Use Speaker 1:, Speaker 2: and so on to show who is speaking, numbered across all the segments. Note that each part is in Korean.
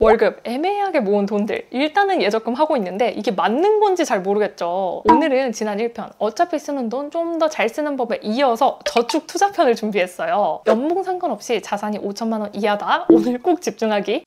Speaker 1: 월급 애매하게 모은 돈들, 일단은 예적금 하고 있는데 이게 맞는 건지 잘 모르겠죠. 오늘은 지난 1편 어차피 쓰는 돈 좀 더 잘 쓰는 법에 이어서 저축 투자편을 준비했어요. 연봉 상관없이 자산이 5천만 원 이하다? 오늘 꼭 집중하기.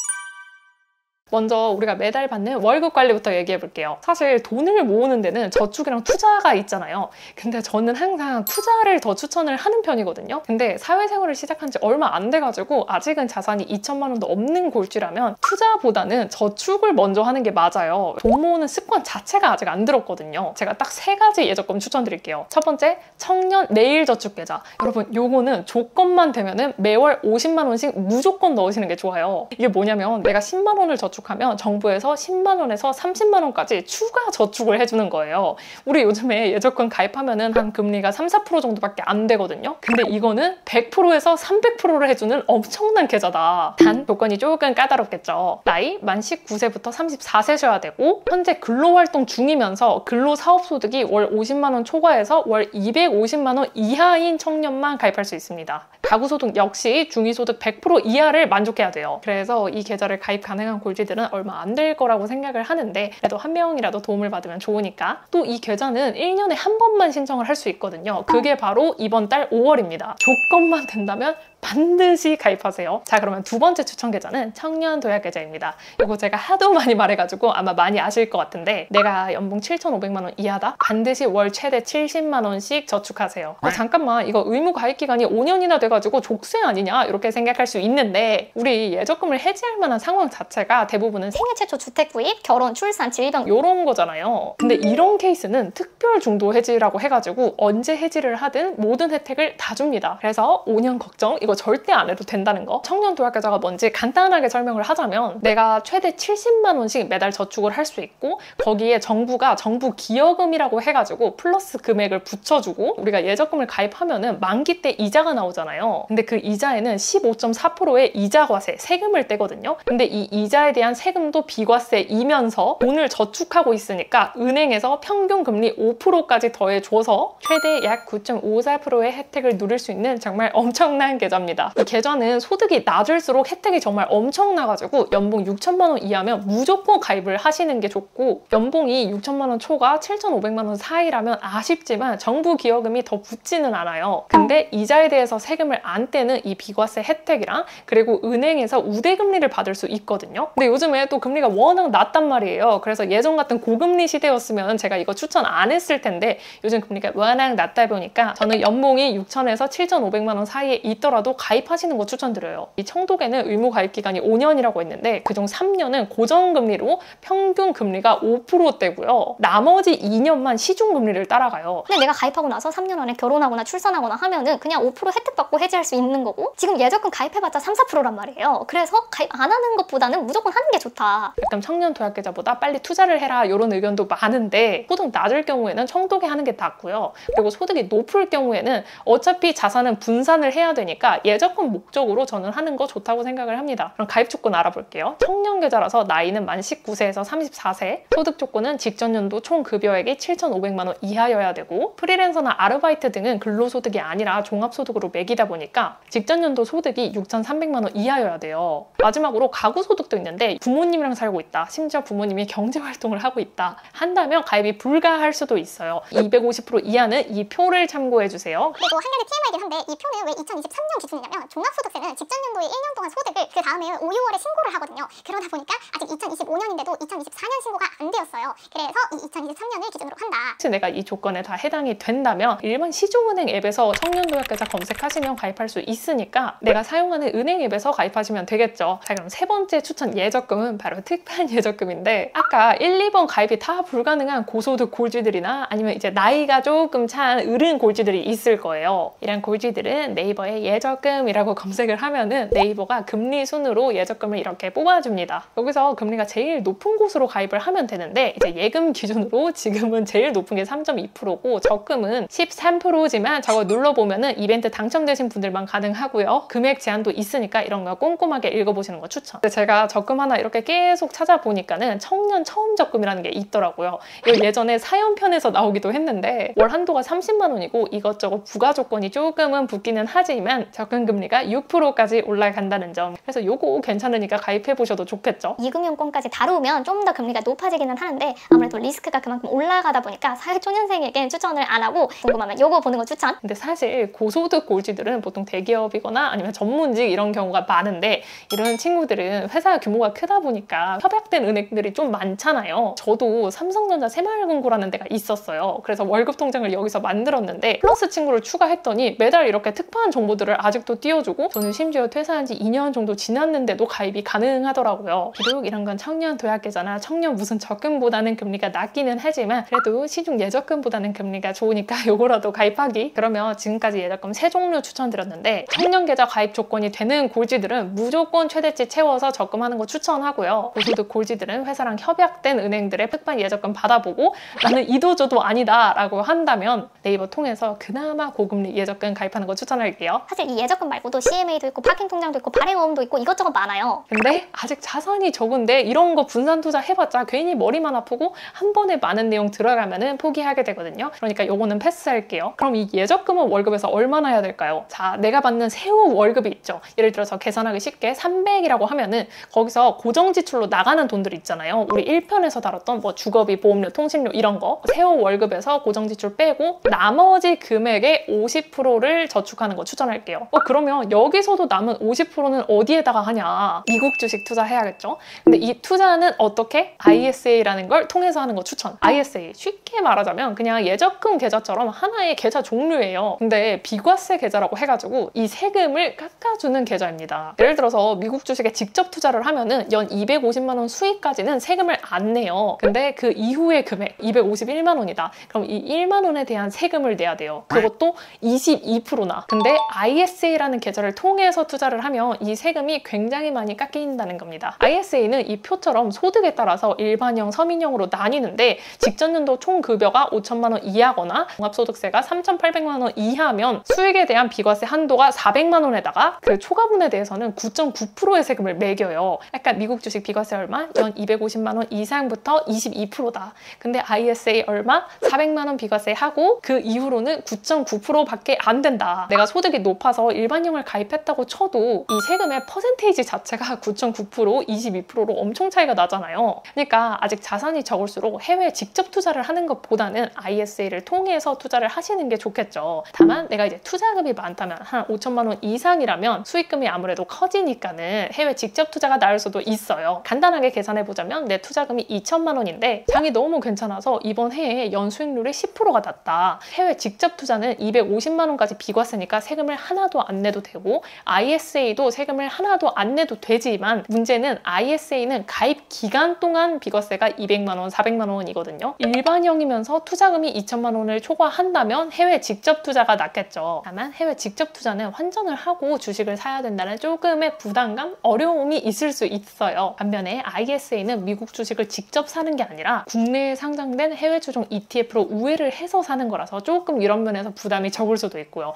Speaker 1: 먼저 우리가 매달 받는 월급 관리부터 얘기해 볼게요. 사실 돈을 모으는 데는 저축이랑 투자가 있잖아요. 근데 저는 항상 투자를 더 추천을 하는 편이거든요. 근데 사회생활을 시작한 지 얼마 안 돼가지고 아직은 자산이 2천만 원도 없는 골주라면 투자보다는 저축을 먼저 하는 게 맞아요. 돈 모으는 습관 자체가 아직 안 들었거든요. 제가 딱 3가지 예적금 추천드릴게요. 첫 번째, 청년 내일저축계좌. 여러분, 요거는 조건만 되면은 매월 50만 원씩 무조건 넣으시는 게 좋아요. 이게 뭐냐면 내가 10만 원을 저축하면 정부에서 10만 원에서 30만 원까지 추가 저축을 해주는 거예요. 우리 요즘에 예적금 가입하면은 한 금리가 3, 4% 정도밖에 안 되거든요. 근데 이거는 100%에서 300%를 해주는 엄청난 계좌다. 단 조건이 조금 까다롭겠죠. 나이 만 19세부터 34세셔야 되고 현재 근로활동 중이면서 근로사업소득이 월 50만 원 초과해서 월 250만 원 이하인 청년만 가입할 수 있습니다. 가구소득 역시 중위소득 100% 이하를 만족해야 돼요. 그래서 이 계좌를 가입 가능한 골지들은 얼마 안 될 거라고 생각을 하는데 그래도 한 명이라도 도움을 받으면 좋으니까. 또 이 계좌는 1년에 한 번만 신청을 할 수 있거든요. 그게 바로 이번 달 5월입니다. 조건만 된다면 반드시 가입하세요. 자, 그러면 두 번째 추천 계좌는 청년 도약 계좌입니다. 이거 제가 하도 많이 말해가지고 아마 많이 아실 것 같은데 내가 연봉 7,500만 원 이하다? 반드시 월 최대 70만 원씩 저축하세요. 잠깐만, 이거 의무 가입 기간이 5년이나 돼가지고 족쇄 아니냐? 이렇게 생각할 수 있는데 우리 예적금을 해지할 만한 상황 자체가 대부분은
Speaker 2: 생애 최초 주택 구입, 결혼, 출산, 질병
Speaker 1: 이런 거잖아요. 근데 이런 케이스는 특별 중도 해지라고 해가지고 언제 해지를 하든 모든 혜택을 다 줍니다. 그래서 5년 걱정 이거 절대 안 해도 된다는 거. 청년 도약 계좌가 뭔지 간단하게 설명을 하자면 내가 최대 70만 원씩 매달 저축을 할 수 있고 거기에 정부가 정부 기여금이라고 해가지고 플러스 금액을 붙여주고 우리가 예적금을 가입하면은 만기 때 이자가 나오잖아요. 근데 그 이자에는 15.4%의 이자 과세, 세금을 떼거든요. 근데 이 이자에 대한 세금도 비과세이면서 돈을 저축하고 있으니까 은행에서 평균 금리 5%까지 더해줘서 최대 약 9.54%의 혜택을 누릴 수 있는 정말 엄청난 계좌입니다. 이 계좌는 소득이 낮을수록 혜택이 정말 엄청나가지고 연봉 6천만 원 이하면 무조건 가입을 하시는 게 좋고 연봉이 6천만 원 초과 7,500만 원 사이라면 아쉽지만 정부 기여금이 더 붙지는 않아요. 근데 이자에 대해서 세금을 안 떼는 이 비과세 혜택이랑 그리고 은행에서 우대금리를 받을 수 있거든요. 근데 요즘에 또 금리가 워낙 낮단 말이에요. 그래서 예전 같은 고금리 시대였으면 제가 이거 추천 안 했을 텐데 요즘 금리가 워낙 낮다 보니까 저는 연봉이 6천에서 7,500만 원 사이에 있더라도 가입하시는 거 추천드려요. 이 청독에는 의무 가입 기간이 5년이라고 했는데 그중 3년은 고정금리로 평균 금리가 5%대고요. 나머지 2년만 시중금리를 따라가요.
Speaker 2: 근데 내가 가입하고 나서 3년 안에 결혼하거나 출산하거나 하면은 그냥 5% 혜택 받고 해지할 수 있는 거고 지금 예적금 가입해봤자 3, 4%란 말이에요. 그래서 가입 안 하는 것보다는 무조건 하는 게 좋다.
Speaker 1: 약간 청년 도약 계좌보다 빨리 투자를 해라 이런 의견도 많은데 소득 낮을 경우에는 청독에 하는 게 낫고요. 그리고 소득이 높을 경우에는 어차피 자산은 분산을 해야 되니까 예적금 목적으로 저는 하는 거 좋다고 생각을 합니다. 그럼 가입 조건 알아볼게요. 청년 계좌라서 나이는 만 19세에서 34세, 소득 조건은 직전 연도 총 급여액이 7,500만 원 이하여야 되고 프리랜서나 아르바이트 등은 근로소득이 아니라 종합소득으로 매기다 보니까 직전 연도 소득이 6,300만 원 이하여야 돼요. 마지막으로 가구소득도 있는데 부모님이랑 살고 있다, 심지어 부모님이 경제활동을 하고 있다 한다면 가입이 불가할 수도 있어요. 250% 이하는 이 표를 참고해주세요.
Speaker 3: 그리고 한 가지 TMI이긴 한데 이 표는 왜 2023년 기준이냐면 종합소득세는 직전 연도의 1년 동안 소득을 그 다음에 5, 6월에 신고를 하거든요. 그러다 보니까 아직 2025년인데도 2024년 신고가 안 되었어요. 그래서 이 2023년을 기준으로 한다.
Speaker 1: 혹시 내가 이 조건에 다 해당이 된다면 일반 시중은행 앱에서 청년도약계좌 검색하시면 가입할 수 있으니까 내가 사용하는 은행 앱에서 가입하시면 되겠죠. 자, 그럼 세 번째 추천 예적금은 바로 특판 예적금인데 아까 1, 2번 가입이 다 불가능한 고소득 골지들이나 아니면 이제 나이가 조금 찬 어른 골지들이 있을 거예요. 이런 골지들은 네이버에 예적금이라고 검색을 하면은 네이버가 금리 순으로 예적금을 이렇게 뽑아줍니다. 여기서 금리가 제일 높은 곳으로 가입을 하면 되는데 이제 예금 기준으로 지금은 제일 높은 게 3.2%고 적금은 13%지만 저거 눌러보면은 이벤트 당첨되신 분들만 가능하고요. 금액 제한도 있으니까 이런 거 꼼꼼하게 읽어보시는 거 추천. 제가 적금 하나 이렇게 계속 찾아보니까는 청년 처음 적금이라는 게 있더라고요. 이거 예전에 사연편에서 나오기도 했는데 월 한도가 30만 원이고 이것저것 부가 조건이 조금은 붙기는 하지만 적금금리가 6%까지 올라간다는 점. 그래서 요거 괜찮으니까 가입해보셔도 좋겠죠.
Speaker 2: 이금융권까지 다루면 좀 더 금리가 높아지기는 하는데 아무래도 리스크가 그만큼 올라가다 보니까 사회초년생에게는 추천을 안 하고 궁금하면 요거 보는 거 추천.
Speaker 1: 근데 사실 고소득 골지들은 보통 대기업이거나 아니면 전문직 이런 경우가 많은데 이런 친구들은 회사 규모가 크다 보니까 협약된 은행들이 좀 많잖아요. 저도 삼성전자 새마을금고라는 데가 있었어요. 그래서 월급 통장을 여기서 만들었는데 플러스 친구를 추가했더니 매달 이렇게 특파한 정보들을 아직도 띄워주고 저는 심지어 퇴사한 지 2년 정도 지났는데도 가입이 가능하더라고요. 비록 이런 건 청년 도약계좌나 청년 무슨 적금보다는 금리가 낮기는 하지만 그래도 시중 예적금보다는 금리가 좋으니까 요거라도 가입하기. 그러면 지금까지 예적금 3종류 추천드렸는데 청년계좌 가입 조건이 되는 골지들은 무조건 최대치 채워서 적금하는 거 추천하고요. 고소득 골지들은 회사랑 협약된 은행들의 특판 예적금 받아보고 나는 이도저도 아니다 라고 한다면 네이버 통해서 그나마 고금리 예적금 가입하는 거 추천할게요.
Speaker 2: 사실 이 예적금 말고도 CMA도 있고 파킹 통장도 있고 발행어음도 있고 이것저것 많아요.
Speaker 1: 근데 아직 자산이 적은데 이런 거 분산 투자 해봤자 괜히 머리만 아프고 한 번에 많은 내용 들어가면은 포기하게 되거든요. 그러니까 요거는 패스할게요. 그럼 이 예적금은 월급에서 얼마나 해야 될까요? 자, 내가 받는 세후 월급이 있죠. 예를 들어서 계산하기 쉽게 300이라고 하면은 거기서 고정 지출로 나가는 돈들이 있잖아요. 우리 1편에서 다뤘던 뭐 주거비, 보험료, 통신료 이런 거 세후 월급에서 고정 지출 빼고 나머지 금액의 50%를 저축하는 거 추천할게요. 그러면 여기서도 남은 50%는 어디에다가 하냐? 미국 주식 투자해야겠죠? 근데 이 투자는 어떻게? ISA라는 걸 통해서 하는 거 추천. ISA 쉽게 말하자면 그냥 예적금 계좌처럼 하나의 계좌 종류예요. 근데 비과세 계좌라고 해가지고 이 세금을 깎아주는 계좌입니다. 예를 들어서 미국 주식에 직접 투자를 하면은 연 250만 원 수익까지는 세금을 안 내요. 근데 그 이후의 금액 251만 원이다. 그럼 이 1만 원에 대한 세금을 내야 돼요. 그것도 22%나. 근데 ISA라는 계좌를 통해서 투자를 하면 이 세금이 굉장히 많이 깎인다는 겁니다. ISA는 이 표처럼 소득에 따라서 일반형, 서민형으로 나뉘는데 직전 연도 총 급여가 5천만 원 이하거나 종합소득세가 3,800만 원 이하면 수익에 대한 비과세 한도가 400만 원에다가 그 초과분에 대해서는 9.9%의 세금을 매겨요. 약간 미국 주식 비과세 얼마? 연 250만 원 이상부터 22%다. 근데 ISA 얼마? 400만 원 비과세 하고 그 이후로는 9.9%밖에 안 된다. 내가 소득이 높아서 일반형을 가입했다고 쳐도 이 세금의 퍼센테이지 자체가 9.9%, 22%로 엄청 차이가 나잖아요. 그러니까 아직 자산이 적을수록 해외에 직접 투자를 하는 것보다는 ISA를 통해서 투자를 하시는 게 좋겠죠. 다만 내가 이제 투자금이 많다면 한 5천만 원 이상이라면 수익금이 아무래도 커지니까는 해외 직접 투자가 나을 수도 있어요. 간단하게 계산해보자면 내 투자금이 2천만 원인데 장이 너무 괜찮아서 이번 해에 연 수익률이 10%가 났다. 해외 직접 투자는 250만 원까지 비과세니까 세금을 하나도 안 내도 되고 ISA도 세금을 하나도 안 내도 되지만 문제는 ISA는 가입 기간 동안 비과세가 200만 원, 400만 원이거든요. 일반형이면서 투자금이 2천만 원을 초과한다면 해외 직접 투자가 낫겠죠. 다만 해외 직접 투자는 환전을 하고 주식을 사야 된다는 조금의 부담감, 어려움이 있을 수 있어요. 반면에 ISA는 미국 주식을 직접 사는 게 아니라 국내에 상장된 해외 추종 ETF로 우회를 해서 사는 거라서 조금 이런 면에서 부담이 적을 수도 있고요.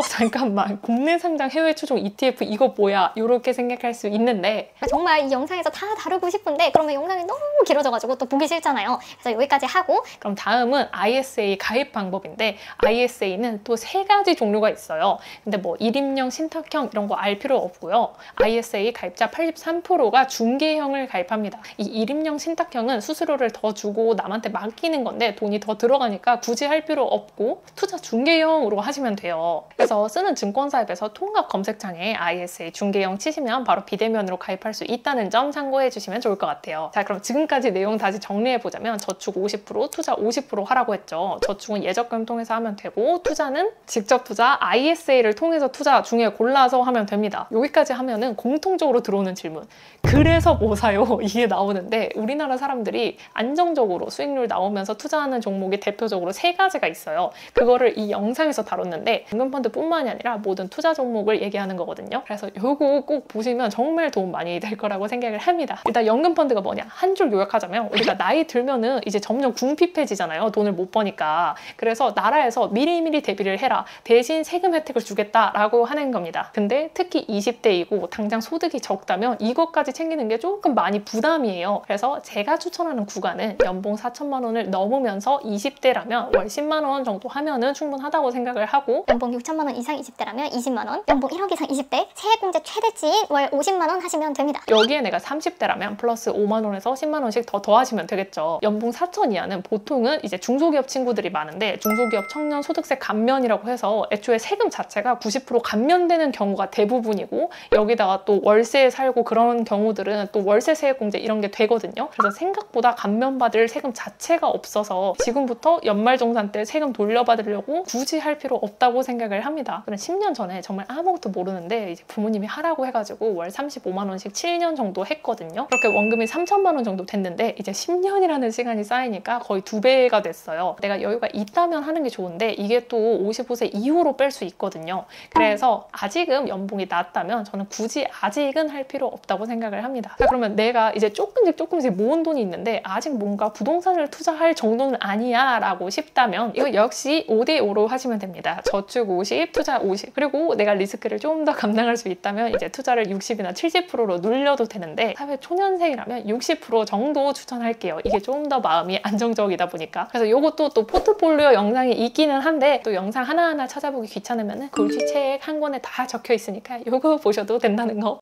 Speaker 1: 잠깐만, 국내 상장 해외 추종 ETF 이거 뭐야? 이렇게 생각할 수 있는데
Speaker 2: 정말 이 영상에서 다 다루고 싶은데 그러면 영상이 너무 길어져가지고 또 보기 싫잖아요. 그래서 여기까지 하고
Speaker 1: 그럼 다음은 ISA 가입 방법인데 ISA는 또 3가지 종류가 있어요. 근데 뭐 일임령, 신탁형 이런 거 알 필요 없고요. ISA 가입자 83%가 중개형을 가입합니다. 이 일임령, 신탁형은 수수료를 더 주고 남한테 맡기는 건데 돈이 더 들어가니까 굳이 할 필요 없고 투자 중개형으로 하시면 돼요. 그래서 쓰는 증권사 앱에서 통합 검색창에 ISA 중개형 치시면 바로 비대면으로 가입할 수 있다는 점 참고해 주시면 좋을 것 같아요. 자, 그럼 지금까지 내용 다시 정리해보자면 저축 50%, 투자 50% 하라고 했죠. 저축은 예적금 통해서 하면 되고 투자는 직접 투자, ISA를 통해서 투자 중에 골라서 하면 됩니다. 여기까지 하면은 공통적으로 들어오는 질문. 그래서 뭐 사요? 이게 나오는데 우리나라 사람들이 안정적으로 수익률 나오면서 투자하는 종목이 대표적으로 3가지가 있어요. 그거를 이 영상에서 다뤘는데 연금펀드뿐만이 아니라 모든 투자 종목을 얘기하는 거거든요. 그래서 이거 꼭 보시면 정말 도움 많이 될 거라고 생각을 합니다. 일단 연금펀드가 뭐냐? 한 줄 요약하자면 우리가 나이 들면은 이제 점점 궁핍해지잖아요. 돈을 못 버니까. 그래서 나라에서 미리미리 대비를 해라. 대신 세금 혜택을 주겠다라고 하는 겁니다. 근데 특히 20대이고 당장 소득이 적다면 이것까지 챙기는 게 조금 많이 부담이에요. 그래서 그래서 제가 추천하는 구간은 연봉 4천만 원을 넘으면서 20대라면 월 10만 원 정도 하면은 충분하다고 생각을 하고,
Speaker 2: 연봉 6천만 원 이상 20대라면 20만 원, 연봉 1억 이상 20대, 세액공제 최대치인 월 50만 원 하시면 됩니다.
Speaker 1: 여기에 내가 30대라면 플러스 5만 원에서 10만 원씩 더 더하시면 되겠죠. 연봉 4천 이하는 보통은 이제 중소기업 친구들이 많은데, 중소기업 청년 소득세 감면이라고 해서 애초에 세금 자체가 90% 감면되는 경우가 대부분이고, 여기다가 또 월세에 살고 그런 경우들은 또 월세 세액공제 이런 게 되거든요. 그래서 생각보다 감면받을 세금 자체가 없어서 지금부터 연말정산 때 세금 돌려받으려고 굳이 할 필요 없다고 생각을 합니다. 그럼 10년 전에 정말 아무것도 모르는데 이제 부모님이 하라고 해가지고 월 35만 원씩 7년 정도 했거든요. 그렇게 원금이 3천만 원 정도 됐는데 이제 10년이라는 시간이 쌓이니까 거의 2배가 됐어요. 내가 여유가 있다면 하는 게 좋은데 이게 또 55세 이후로 뺄 수 있거든요. 그래서 아직은 연봉이 낮다면 저는 굳이 아직은 할 필요 없다고 생각을 합니다. 자, 그러면 내가 이제 조금씩 모은 돈이 있는데 아직 뭔가 부동산을 투자할 정도는 아니야 라고 싶다면 이거 역시 5대5로 하시면 됩니다. 저축 50, 투자 50. 그리고 내가 리스크를 좀 더 감당할 수 있다면 이제 투자를 60이나 70%로 늘려도 되는데, 사회 초년생이라면 60% 정도 추천할게요. 이게 좀 더 마음이 안정적이다 보니까. 그래서 이것도 또 포트폴리오 영상이 있기는 한데 또 영상 하나하나 찾아보기 귀찮으면 골치책 한 권에 다 적혀 있으니까 이거 보셔도 된다는 거.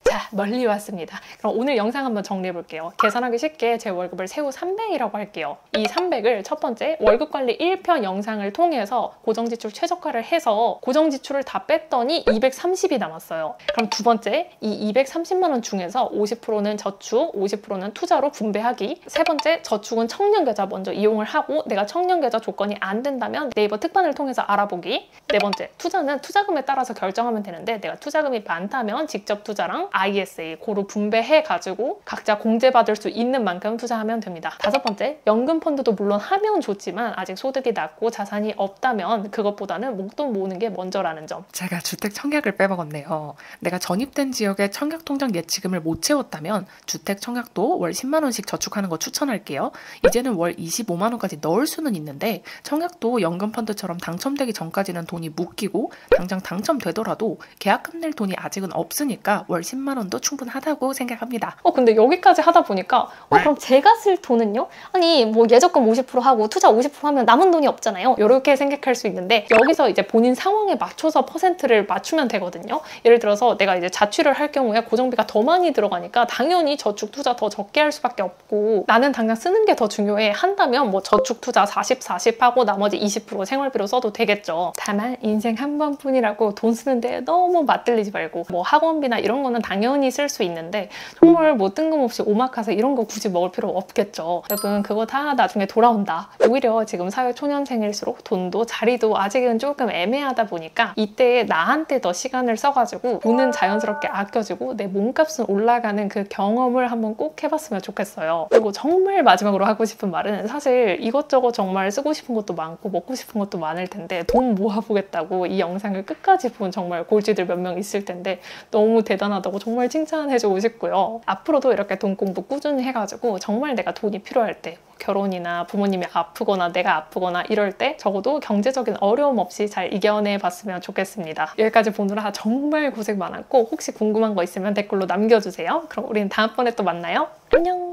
Speaker 1: 자, 멀리 왔습니다. 그럼 오늘 영상 한번 정리해 볼게요. 계산하기 쉽게 제 월급을 세후 300이라고 할게요. 이 300을 첫 번째 월급관리 1편 영상을 통해서 고정지출 최적화를 해서 고정지출을 다 뺐더니 230이 남았어요. 그럼 두 번째, 이 230만 원 중에서 50%는 저축, 50%는 투자로 분배하기. 세 번째, 저축은 청년계좌 먼저 이용을 하고 내가 청년계좌 조건이 안 된다면 네이버 특판을 통해서 알아보기. 네 번째, 투자는 투자금에 따라서 결정하면 되는데 내가 투자금이 많다면 직접 투자랑 ISA 고루 분배해가지고 각자 공제받을 수 있는 만큼 투자하면 됩니다. 다섯 번째, 연금 펀드도 물론 하면 좋지만 아직 소득이 낮고 자산이 없다면 그것보다는 목돈 모으는 게 먼저라는 점.
Speaker 4: 제가 주택 청약을 빼먹었네요. 내가 전입된 지역에 청약통장 예치금을 못 채웠다면 주택 청약도 월 10만 원씩 저축하는 거 추천할게요. 이제는 월 25만 원까지 넣을 수는 있는데 청약도 연금 펀드처럼 당첨되기 전까지는 돈이 묶이고 당장 당첨되더라도 계약금 낼 돈이 아직은 없으니까 월 10만 원도 충분하다고 생각합니다.
Speaker 1: 근데 여기까지 하다 보니까
Speaker 2: 그럼 제가 쓸 돈은요? 아니 뭐 예적금 50% 하고 투자 50% 하면 남은 돈이 없잖아요.
Speaker 1: 이렇게 생각할 수 있는데 여기서 이제 본인 상황에 맞춰서 퍼센트를 맞추면 되거든요. 예를 들어서 내가 이제 자취를 할 경우에 고정비가 더 많이 들어가니까 당연히 저축 투자 더 적게 할 수밖에 없고, 나는 당장 쓰는 게 더 중요해 한다면 뭐 저축 투자 40 하고 나머지 20% 생활비로 써도 되겠죠. 다만 인생 한 번뿐이라고 돈 쓰는데 너무 맞들리지 말고, 뭐 학원비나 이런 거는 당연히 쓸 수 있는데 정말 뭐 뜬금없이 오마카세 이런 거 굳이 먹을 필요 없겠죠. 여러분 그거 다 나중에 돌아온다. 오히려 지금 사회 초년생일수록 돈도 자리도 아직은 조금 애매하다 보니까 이때 나한테 더 시간을 써가지고 돈은 자연스럽게 아껴지고 내 몸값은 올라가는 그 경험을 한번 꼭 해봤으면 좋겠어요. 그리고 정말 마지막으로 하고 싶은 말은, 사실 이것저것 정말 쓰고 싶은 것도 많고 먹고 싶은 것도 많을 텐데 돈 모아보겠다고 이 영상을 끝까지 본 정말 골지들 몇 명 있을 텐데 너무 대단하다고 정말 칭찬해주고 싶고요. 앞으로도 이렇게 돈 공부 꾸준히 해가지고 정말 내가 돈이 필요할 때, 결혼이나 부모님이 아프거나 내가 아프거나 이럴 때 적어도 경제적인 어려움 없이 잘 이겨내 봤으면 좋겠습니다. 여기까지 보느라 정말 고생 많았고 혹시 궁금한 거 있으면 댓글로 남겨주세요. 그럼 우리는 다음번에 또 만나요. 안녕!